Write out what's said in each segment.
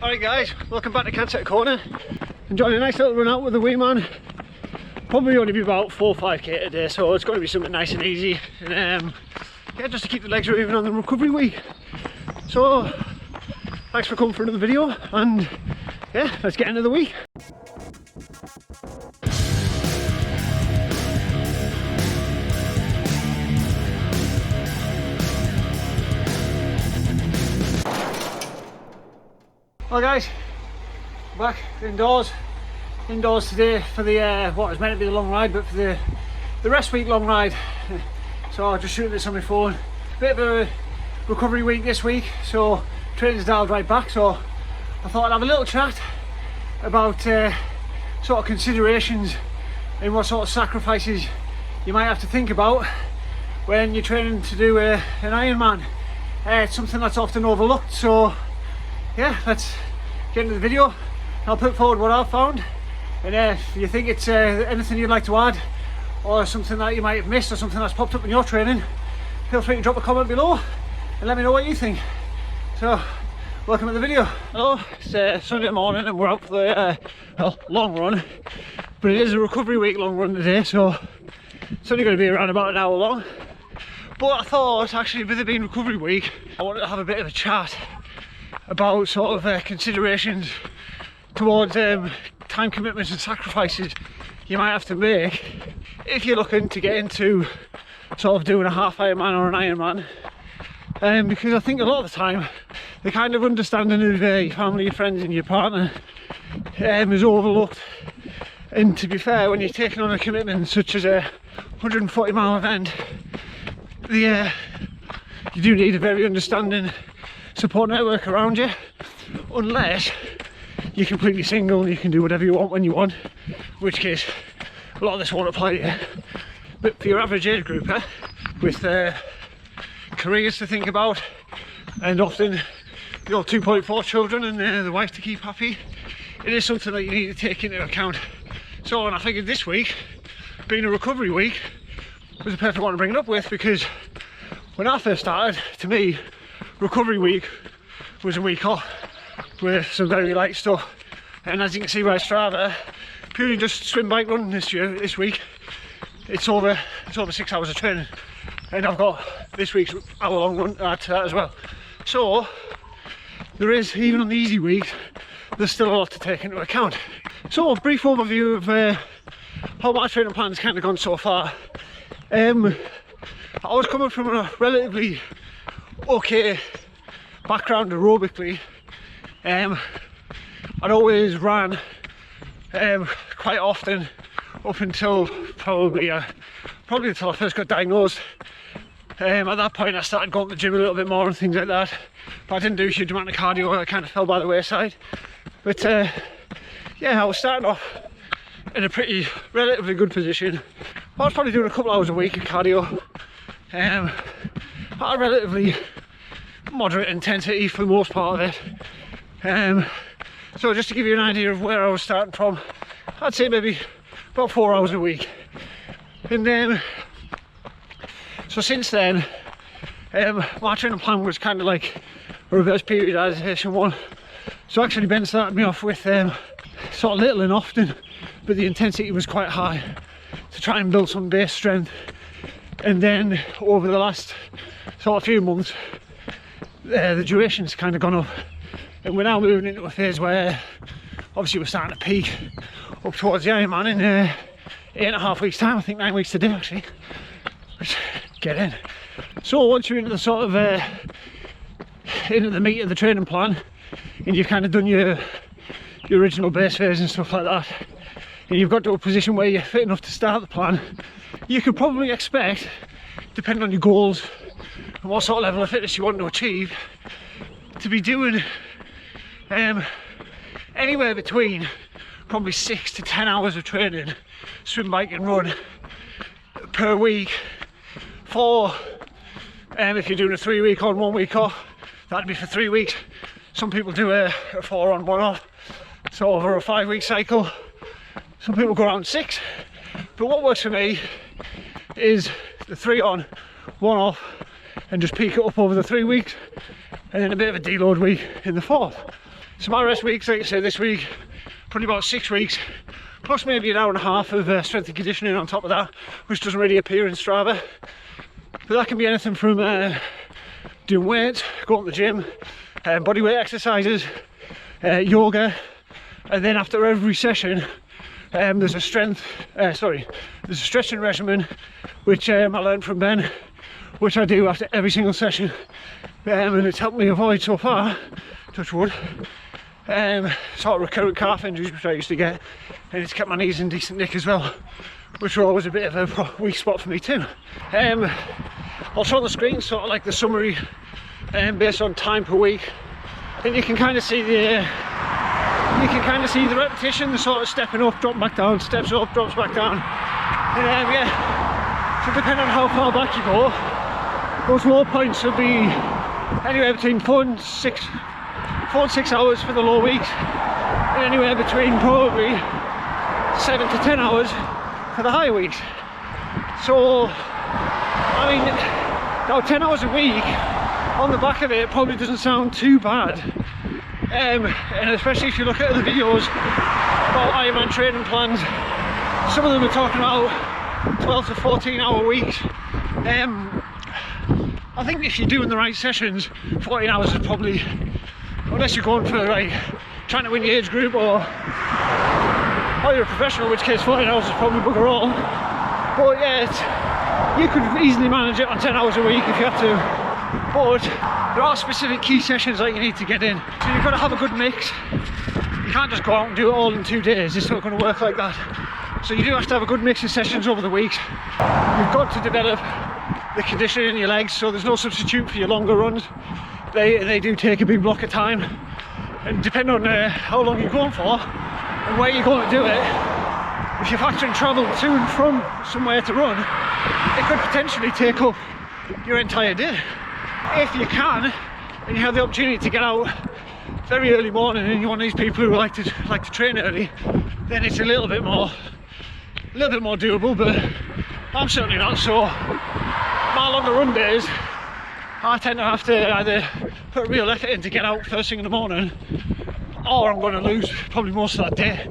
Alright guys, welcome back to Kona. Enjoying a nice little run out with the wee man. Probably only be about 4 or 5k a day, so it's going to be something nice and easy. And yeah, just to keep the legs moving on the recovery week. So, thanks for coming for another video, and yeah, let's get into the week. Well guys, back indoors today for the what was meant to be the long ride, but for the rest week long ride. So I'll just shoot this on my phone. Bit of a recovery week this week, so training's dialed right back. So I thought I'd have a little chat about sort of considerations and what sort of sacrifices you might have to think about when you're training to do an Ironman. It's something that's often overlooked, so yeah, let's get into the video. I'll put forward what I've found, and if you think it's anything you'd like to add, or something that you might have missed, or something that's popped up in your training, feel free to drop a comment below and let me know what you think. So, welcome to the video. Hello, it's Sunday morning and we're out for the well, long run, but it is a recovery week long run today, so it's only going to be around about an hour long. But I thought, actually, with it being recovery week, I wanted to have a bit of a chat about sort of considerations towards time commitments and sacrifices you might have to make if you're looking to get into sort of doing a half Ironman or an Ironman. Because I think a lot of the time the kind of understanding of your family, your friends and your partner is overlooked. And to be fair, when you're taking on a commitment such as a 140-mile event, you do need a very understanding support network around you, unless you're completely single and you can do whatever you want when you want, in which case a lot of this won't apply to you. But for your average age grouper with careers to think about, and often your 2.4 children and the wife to keep happy, it is something that you need to take into account. So, and I figured this week, being a recovery week, was the perfect one to bring it up with, because when I first started, to me, recovery week was a week off with some very light stuff. And as you can see by Strava, purely just swim, bike, run this week, it's over 6 hours of training, and I've got this week's hour-long run to add to that as well. So there is, even on the easy weeks, there's still a lot to take into account. So a brief overview of how my training plan's kind of gone so far. I was coming from a relatively okay background aerobically. I'd always ran quite often up until probably until I first got diagnosed. At that point I started going to the gym a little bit more and things like that, but I didn't do a huge amount of cardio. I kind of fell by the wayside. But yeah, I was starting off in a relatively good position. I was probably doing a couple hours a week of cardio at a relatively moderate intensity for the most part of it. So just to give you an idea of where I was starting from, I'd say maybe about 4 hours a week. And so since then, my training plan was kind of like a reverse periodization one. So actually Ben started me off with sort of little and often, but the intensity was quite high to try and build some base strength. And then over the last sort of few months, the duration's kind of gone up, and we're now moving into a phase where obviously we're starting to peak up towards the Ironman in 8.5 weeks time. I think 9 weeks today actually. Let's get in. So once you're into the sort of into the meat of the training plan, and you've kind of done your original base phase and stuff like that, and you've got to a position where you're fit enough to start the plan, you could probably expect, depending on your goals and what sort of level of fitness you want to achieve, to be doing anywhere between probably 6 to 10 hours of training, swim, bike and run per week. For if you're doing a 3 week on 1 week off, that'd be for 3 weeks. Some people do a 4 on 1 off, so over a 5 week cycle. Some people go around 6, but what works for me is the 3 on 1 off, and just peak it up over the 3 weeks, and then a bit of a deload week in the 4th. So my rest weeks, like I said, this week, probably about 6 weeks, plus maybe an hour and a half of strength and conditioning on top of that, which doesn't really appear in Strava. But that can be anything from doing weights, going to the gym, body weight exercises, yoga, and then after every session there's a stretching regimen which I learned from Ben, which I do after every single session, and it's helped me avoid so far, touch wood, sort of recurrent calf injuries which I used to get, and it's kept my knees in decent nick as well, which were always a bit of a weak spot for me too. I'll show on the screen sort of like the summary based on time per week, and you can kind of see the repetition, the sort of stepping up, dropping back down, steps up, drops back down, and yeah, so depending on how far back you go, those low points will be anywhere between 4 and 6 hours for the low weeks, and anywhere between probably 7 to 10 hours for the high weeks. So I mean, now 10 hours a week on the back of it probably doesn't sound too bad, and especially if you look at the videos about Ironman training plans, some of them are talking about 12 to 14 hour weeks. I think if you're doing the right sessions, 14 hours is probably, unless you're going for like trying to win your age group or you're a professional, in which case 14 hours is probably bugger all. But yeah, you could easily manage it on 10 hours a week if you have to. But there are specific key sessions that you need to get in, so you've got to have a good mix. You can't just go out and do it all in 2 days, it's not going to work like that. So you do have to have a good mix of sessions over the weeks. You've got to develop the conditioning in your legs, so there's no substitute for your longer runs. They do take a big block of time, and depending on how long you're going for and where you're going to do it, if you're factoring travel to and from somewhere to run, it could potentially take up your entire day. If you can, and you have the opportunity to get out very early morning, and you're one of these people who like to train early, then it's a little bit more doable. But I'm certainly not. So my longer run days, I tend to have to either put real effort in to get out first thing in the morning, or I'm going to lose probably most of that day,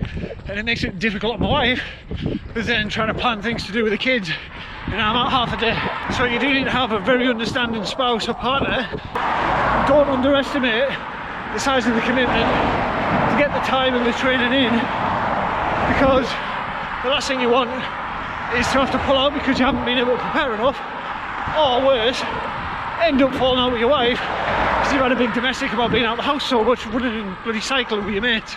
and it makes it difficult on my wife, who's then trying to plan things to do with the kids, and I'm out half a day. So you do need to have a very understanding spouse or partner. Don't underestimate the size of the commitment to get the time and the training in, because the last thing you want is to have to pull out because you haven't been able to prepare enough, or worse, end up falling out with your wife because you've had a big domestic about being out of the house so much, running and bloody cycling with your mates.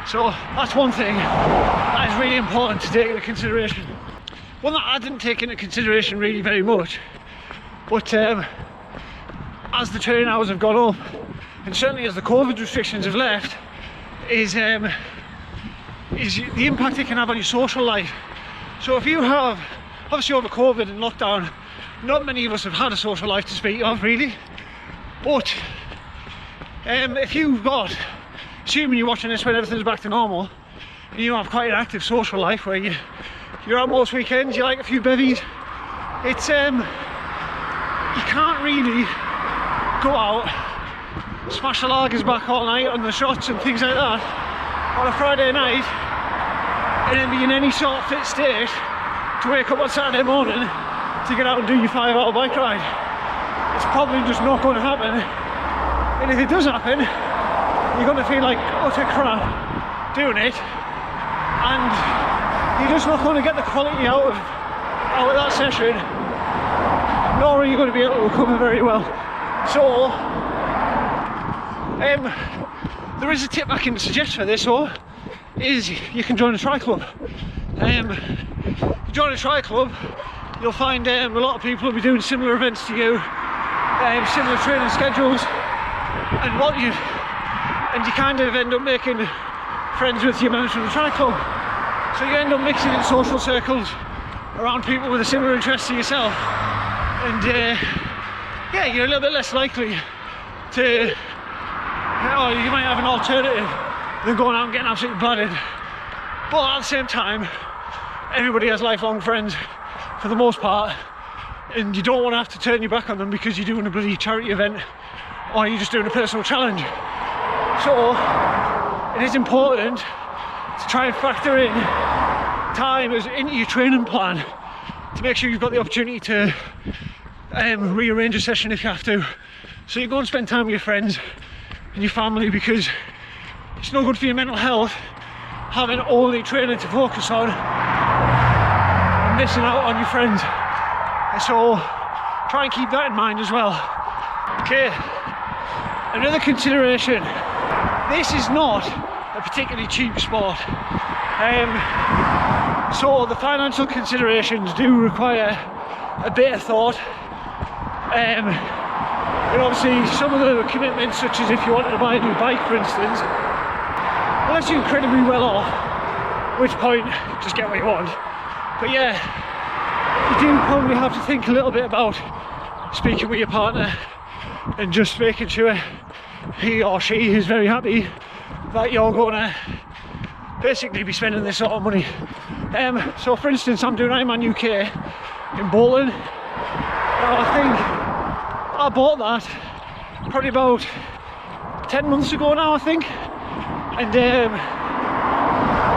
So that's one thing that is really important to take into consideration. One that I didn't take into consideration really very much, but as the training hours have gone up, and certainly as the COVID restrictions have left, is the impact it can have on your social life. So if you have, obviously over COVID and lockdown, not many of us have had a social life to speak of really, but if you've got, assuming you're watching this when everything's back to normal, and you have quite an active social life where you're out most weekends, you like a few bevies, it's you can't really go out, smash the lagers back all night on the shots and things like that on a Friday night, and then be in any sort of fit state to wake up on Saturday morning to get out and do your 5-hour bike ride. It's probably just not going to happen, and if it does happen, you're going to feel like utter crap doing it, and you're just not going to get the quality out of that session, nor are you going to be able to recover very well. So there is a tip I can suggest for this, or is you can join a tri club. You join a tri club, you'll find a lot of people will be doing similar events to you, similar training schedules, and you kind of end up making friends with your members from the tri club. So you end up mixing in social circles around people with a similar interest to yourself, and yeah, you're a little bit less likely to, or you might have an alternative than going out and getting absolutely bladdered. But at the same time, everybody has lifelong friends for the most part, and you don't want to have to turn your back on them because you're doing a bloody charity event or you're just doing a personal challenge. So it is important to try and factor in time into your training plan to make sure you've got the opportunity to rearrange a session if you have to. So you go and spend time with your friends and your family, because it's no good for your mental health having only training to focus on and missing out on your friends. And so try and keep that in mind as well. Okay, another consideration, this is not a particularly cheap sport. So the financial considerations do require a bit of thought. And obviously some of the commitments, such as if you wanted to buy a new bike for instance, unless you're incredibly well off, at which point just get what you want. But yeah, you do probably have to think a little bit about speaking with your partner and just making sure he or she is very happy that you're going to basically be spending this sort of money. So for instance, I'm doing Ironman UK in Bolton. Now I think I bought that probably about 10 months ago now, I think. And if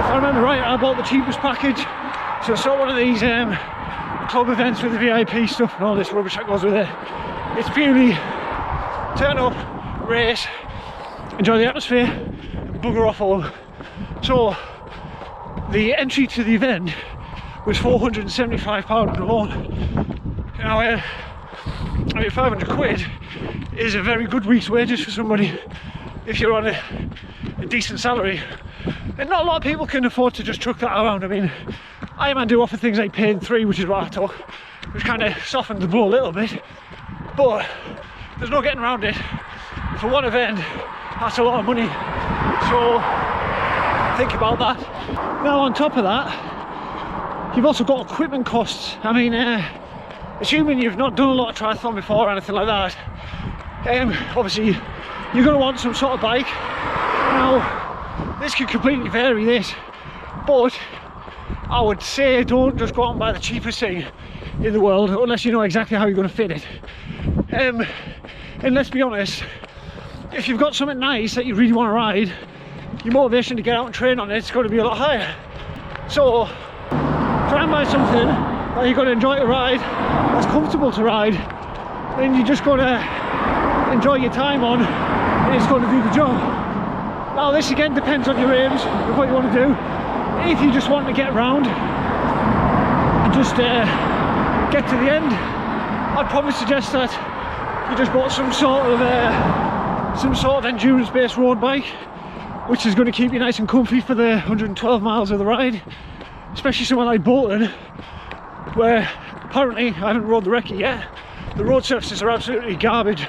I remember right, I bought the cheapest package. So it's not one of these club events with the VIP stuff and all this rubbish that goes with it. It's purely turn up, race, enjoy the atmosphere, bugger off home. So the entry to the event was £475 alone. Now I mean, 500 quid is a very good week's wages for somebody if you're on a decent salary. And not a lot of people can afford to just truck that around. I mean, Ironman do offer things like pay in 3, which is what I took, which kind of softened the blow a little bit, but there's no getting around it. For one event, that's a lot of money, so think about that. Now on top of that, you've also got equipment costs. I mean, assuming you've not done a lot of triathlon before or anything like that, obviously you're going to want some sort of bike. Now this could completely vary this, but I would say don't just go out and buy the cheapest thing in the world unless you know exactly how you're going to fit it. And let's be honest, if you've got something nice that you really want to ride, your motivation to get out and train on it's going to be a lot higher. So try and buy something that you're going to enjoy to ride, that's comfortable to ride, and you're just going to enjoy your time on, and it's going to do the job. Now this again depends on your aims of what you want to do. If you just want to get around and just get to the end, I'd probably suggest that you just bought some sort of endurance-based road bike, which is going to keep you nice and comfy for the 112 miles of the ride, especially somewhere like Bolton, where apparently, I haven't rode the recce yet, the road surfaces are absolutely garbage.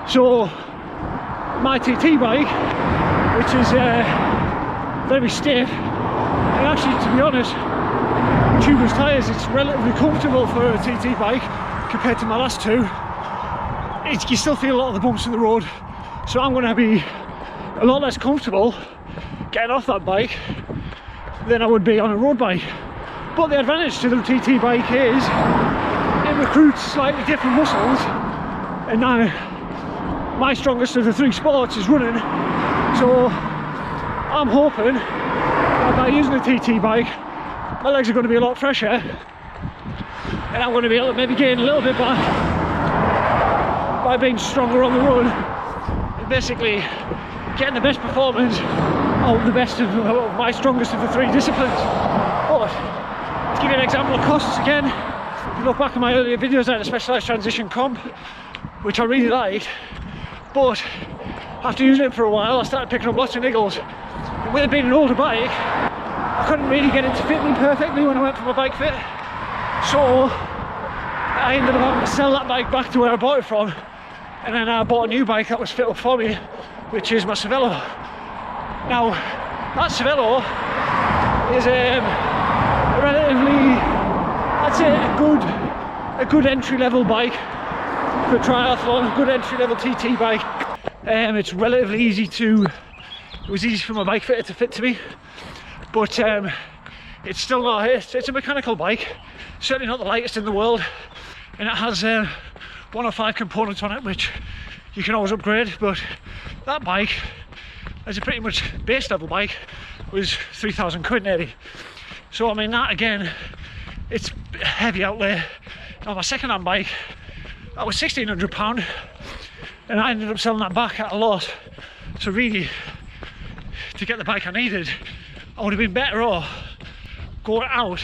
So my TT bike, which is very stiff, and actually to be honest, tubeless tyres, it's relatively comfortable for a TT bike compared to my last two. You still feel a lot of the bumps in the road, so I'm going to be a lot less comfortable getting off that bike than I would be on a road bike. But the advantage to the TT bike is it recruits slightly different muscles, and now my strongest of the 3 sports is running, so I'm hoping that by using a TT bike my legs are going to be a lot fresher, and I'm going to be able to maybe gain a little bit back by being stronger on the run and basically getting the best performance out of the best of my strongest of the 3 disciplines. But to give you an example of costs again, if you look back at my earlier videos, I had a specialised transition comp which I really liked, but after using it for a while I started picking up lots of niggles, and with it being an older bike I couldn't really get it to fit me perfectly when I went for my bike fit, so I ended up having to sell that bike back to where I bought it from, and then I bought a new bike that was fit up for me, which is my Cervelo. Now that Cervelo is a relatively, I'd say a good entry-level bike for triathlon, a good entry-level TT bike. It's relatively easy to, it was easy for my bike fitter to fit to me, but it's still not, it's a mechanical bike, certainly not the lightest in the world, and it has 1 or 5 components on it which you can always upgrade, but that bike as a pretty much base level bike was 3,000 quid nearly. So I mean, that again, it's a heavy outlay. Now my second hand bike, that was £1,600, and I ended up selling that back at a loss. So really, to get the bike I needed, I would have been better off going out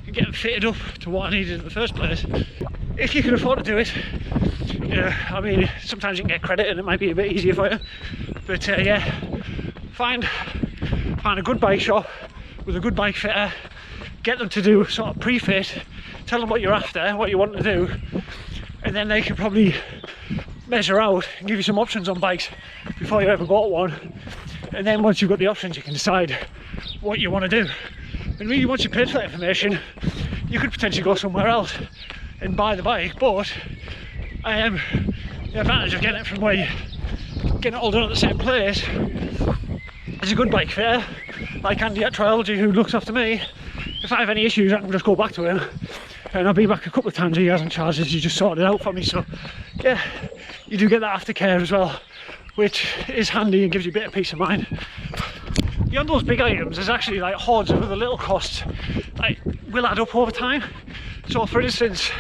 and getting fitted up to what I needed in the first place. If you can afford to do it, I mean, sometimes you can get credit and it might be a bit easier for you. But yeah, find a good bike shop with a good bike fitter, get them to do sort of pre-fit, tell them what you're after, what you want to do, and then they can probably measure out and give you some options on bikes before you ever bought one. And then once you've got the options, you can decide what you want to do. And really, once you paid for that information, you could potentially go somewhere else and buy the bike. But the advantage of getting it from where you getting it all done at the same place is a good bike fitter like Andy at Triology, who looks after me. If I have any issues, I can just go back to him, and I've been back a couple of times. He hasn't charged us, he just sorted it out for me. So yeah, you do get that aftercare as well, which is handy and gives you a bit of peace of mind. Beyond those big items, there's actually like hordes of other little costs that will add up over time. So for instance,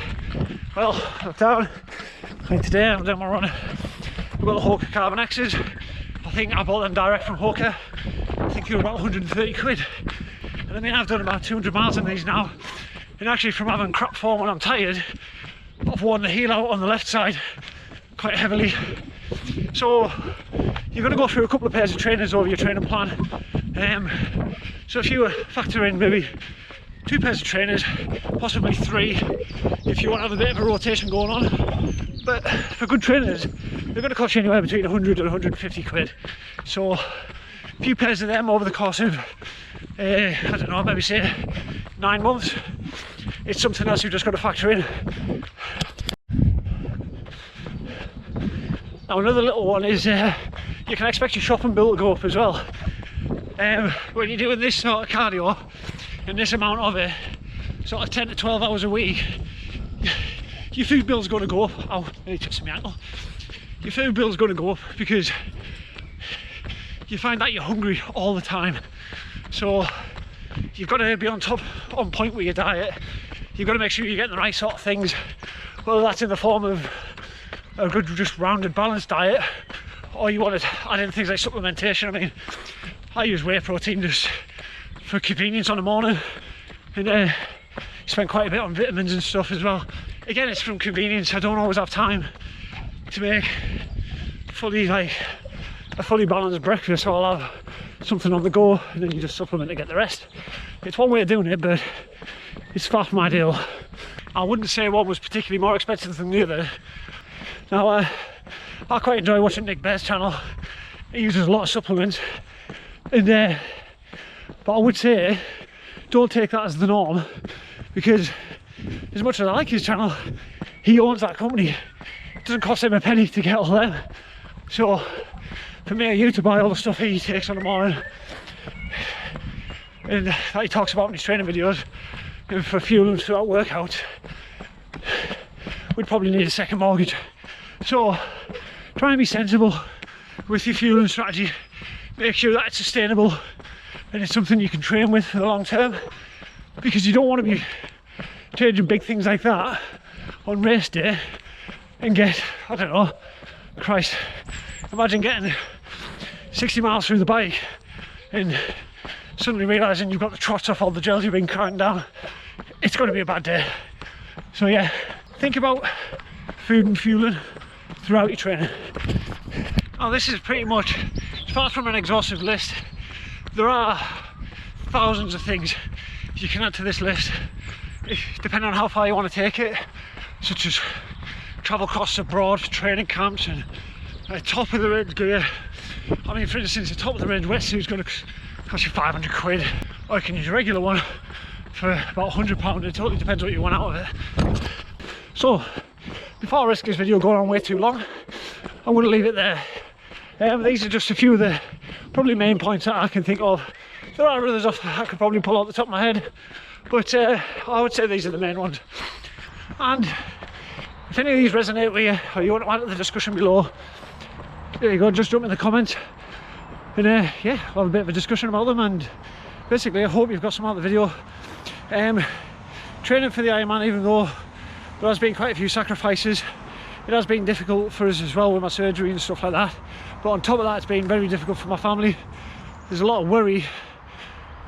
well, I'm down like today, I'm doing my run. We've got the Hoka Carbon X's. I think I bought them direct from Hoka. I think they were about 130 quid. And I mean, I've done about 200 miles on these now. And actually, from having crap form when I'm tired, I've worn the heel out on the left side quite heavily. So you're going to go through a couple of pairs of trainers over your training plan. So if you factor in maybe 2 pairs of trainers, possibly 3 if you want to have a bit of a rotation going on. But for good trainers, they're going to cost you anywhere between 100 and 150 quid. So a few pairs of them over the course of, I don't know, maybe say 9 months. It's something else you've just got to factor in. Now another little one is you can expect your shopping bill to go up as well. When you're doing this sort of cardio and this amount of it, sort of 10 to 12 hours a week, your food bill's going to go up. Oh, I need to touch my ankle. Your food bill's going to go up because you find that you're hungry all the time. So you've got to be on point with your diet. You've got to make sure you're getting the right sort of things, whether that's in the form of a good, just rounded, balanced diet, or you want to add in things like supplementation. I mean, I use whey protein just for convenience on the morning, and spend quite a bit on vitamins and stuff as well. Again, it's from convenience. I don't always have time to make a fully balanced breakfast, so I'll have something on the go and then you just supplement to get the rest. It's one way of doing it, but it's far from ideal. I wouldn't say one was particularly more expensive than the other. Now I quite enjoy watching Nick Bear's channel. He uses a lot of supplements, and but I would say don't take that as the norm, because as much as I like his channel, he owns that company. It doesn't cost him a penny to get all them. So for me or you to buy all the stuff he takes on the morning and that he talks about in his training videos and for fuel and throughout workouts, we'd probably need a second mortgage. So try and be sensible with your fueling strategy. Make sure that it's sustainable and it's something you can train with for the long term, because you don't want to be changing big things like that on race day and get, I don't know, Christ, imagine getting 60 miles through the bike and suddenly realising you've got the trots off all the gels you've been counting down. It's going to be a bad day. So yeah, think about food and fueling throughout your training. Now this is pretty much, apart from an exhaustive list, there are thousands of things you can add to this list, depending on how far you want to take it, such as travel costs abroad, training camps, and top of the range gear. I mean, for instance, the top of the range wetsuit is going to cost you 500 quid, or you can use a regular one for about £100. It totally depends what you want out of it. So before I risk this video going on way too long, I'm going to leave it there. These are just a few of the probably main points that I can think of. There are others off I could probably pull out the top of my head, but I would say these are the main ones. And if any of these resonate with you, or you want to add to the discussion below, there you go, just jump in the comments And yeah, we'll have a bit of a discussion about them, and basically I hope you've got some out of the video. Training for the Ironman, even though there has been quite a few sacrifices, it has been difficult for us as well with my surgery and stuff like that. But on top of that, it's been very difficult for my family. There's a lot of worry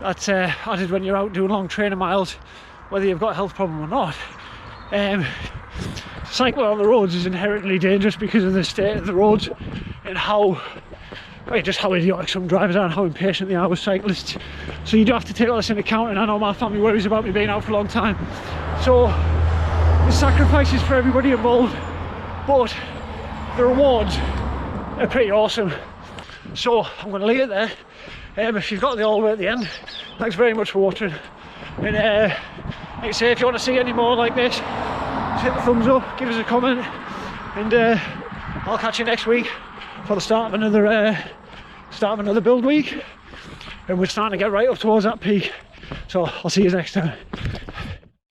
that's added when you're out doing long training miles, whether you've got a health problem or not. Cycling on the roads is inherently dangerous because of the state of the roads and how idiotic some drivers are and how impatient they are with cyclists. So you do have to take all this into account, and I know my family worries about me being out for a long time. So the sacrifices for everybody involved, but the rewards are pretty awesome. So I'm going to leave it there. If you've got the all the way at the end, thanks very much for watching. And like I say, if you want to see any more like this, just hit the thumbs up, give us a comment, and I'll catch you next week for the start of another build week. And we're starting to get right up towards that peak. So I'll see you next time.